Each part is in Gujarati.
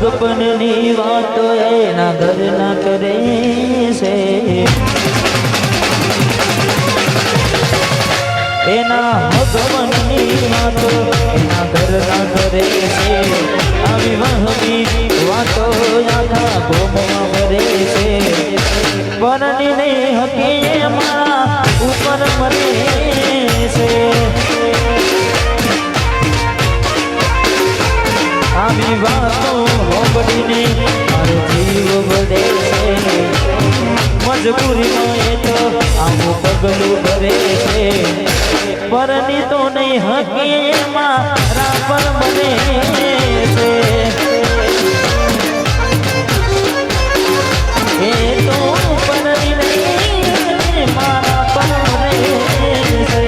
બચપનની વાતો એના ઘરના કરે છે, એના ભગવાનની વાતો એના ઘરના કરે છે, આવી વહમી વાતો આખા ગોમમાં કરે છે, પરણીને હકીએ મારા ઉપર મરે છે, આવી વાતો હોબડીને મારો જીવ બળે છે, મજબૂરીમાં એ તો આવું પગલું ભરે છે, પરણી તો નહીં હકીએ મારા પર મરે છે, એ તો પરણી નહીં મારા પર મરે છે.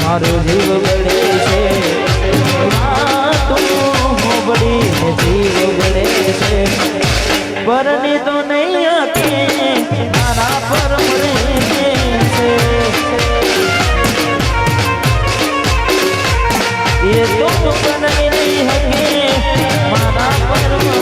મારો જીવ બળે છે, હોબડીને જીવ બળે છે, પરણી તો નહીં હતી મારા પર મરે છે, એ તો પરણી નહીં હતી મારા પર મરે.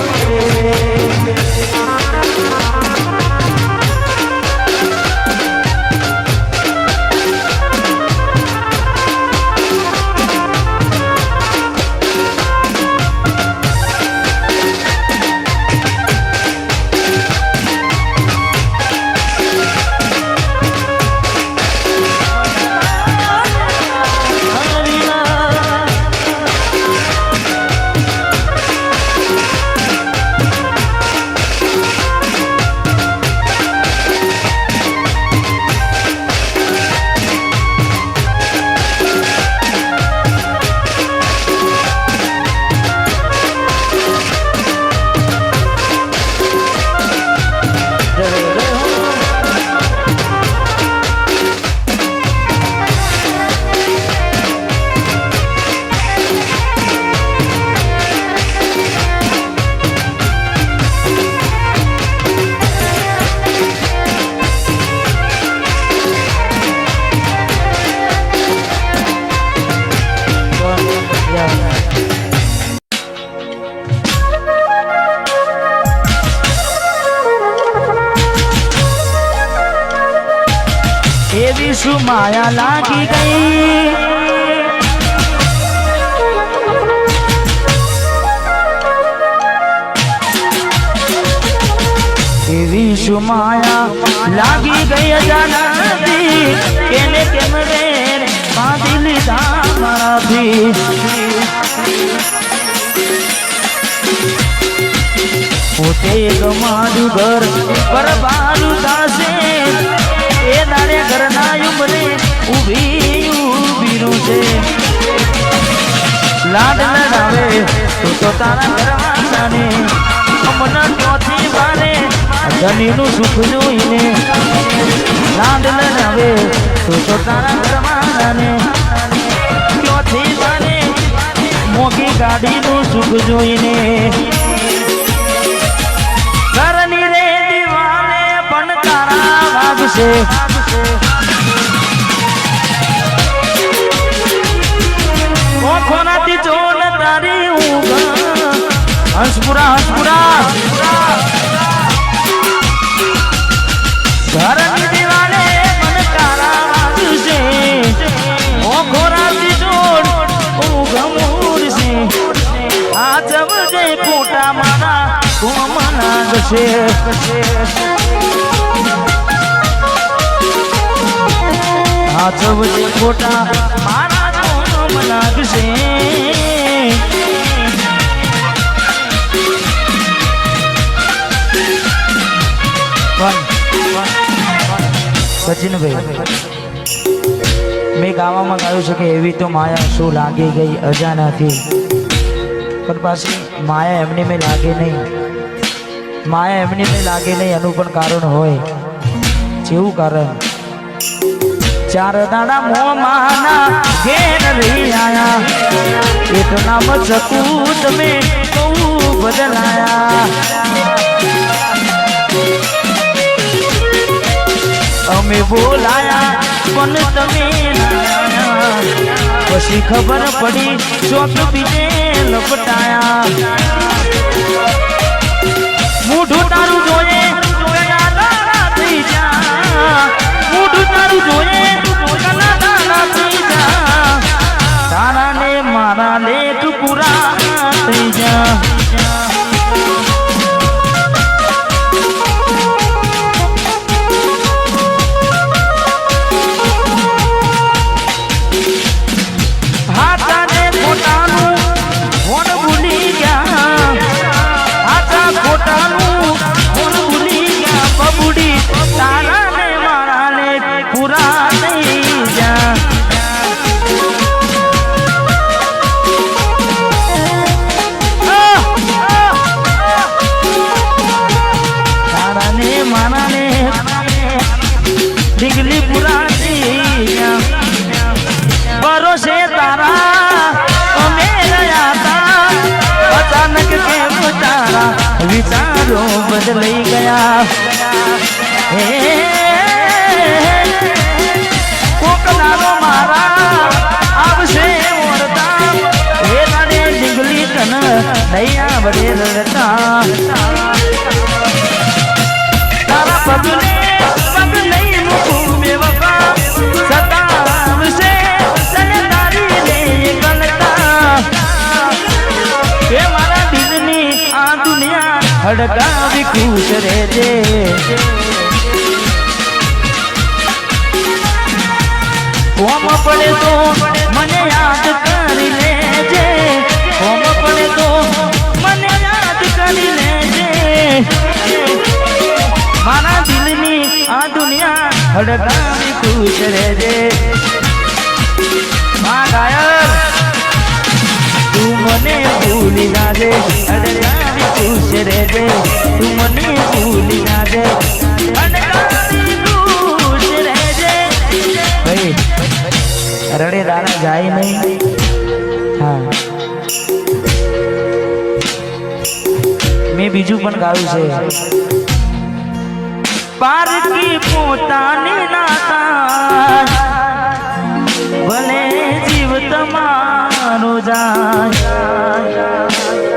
એવી શું માયા લાગી ગઈ, એવી શું માયા લાગી ગઈ અજાણતી, કેને કેમ રે બાંધી લીધા મારાથી, પોતે ગમાડ્યું ઘર બરબાદ થશે, એ દાડે ઘરના ઉમરે ઊભી છે, લાડ લડાવે તો તારા ઘરવાળાને અમના ચોથી બારે ધનીનું સુખ જોઈને, લાડ લડાવે તો તારા ઘરવાળાને ચોથી બારે મોગી ગાડીનું સુખ જોઈને, ઘરની રે દીવાને પણ તારા વાગશે, ખોનાથી જોન તારી ઊંઘ હંસપુરા ઘરની દીવાને મને તારા વાગશે, લાગશે હાથવજે ખોટા મારા જોમ લાગશે સચિનભાઈ મેં ગાવામાં ગાયું છે કે એવી તો માયા શું લાગી ગઈ અજાણાથી પણ પાછી માયા એમની મેં લાગે નહીં માયા એમની મેં લાગે નહીં એનું પણ કારણ હોય જેવું કારણ ચાર દાડા મોમાના ઘેર રહી આયા એટલા મચકું તમે બહુ બદલાયા અમે બોલાયા પણ તમે પછી ખબર પડી ચોક બીજે લપટાયા મોઢું તારું જોઈએ ગયા દાડા થઈ જા મોઢું તારું જોઈએ ગયા દાડા થઈ જા તારા ને મારા લેખ પૂરા થઈ જા ડીગલી પુરાણી ભરોસે તારા અમે રહ્યા તા અચાનક કેમ તારા વિચારો બદલાઈ ગયા હે કોક દાડો મારા આવશે ઓરતા હે તારે ડીગલી તન નૈયા બડે રડતા તારા પગલે હડકાવી ખુશ રહેજે કોમ પડે તો મને યાદ કરી લેજે કોમ પડે તો મને યાદ કરી લેજે મારા દિલની આ દુનિયા હડકાવી ખુશ રહેજે માં ગાયર તું મને ભૂલી જાજે હડકાવી ખુશ રહેજે તું મને ભૂલી જાજે હડકાવી ખુશ રહેજે ભાઈ રડે દાડા જાય નહીં હા મેં બીજું પણ ગાયું છે પારકી પોતાની નાતા ભલે જીવ તમારો જાય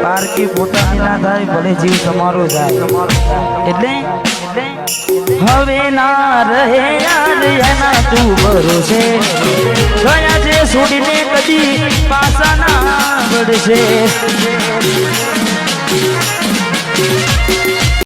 પારકી પોતાની ના થાય ભલે જીવ તમારો જાય એટલે હવે ના રહે યાર એના તું ભરોસે ગયા છે છોડીને કદી પાછા ના વળશે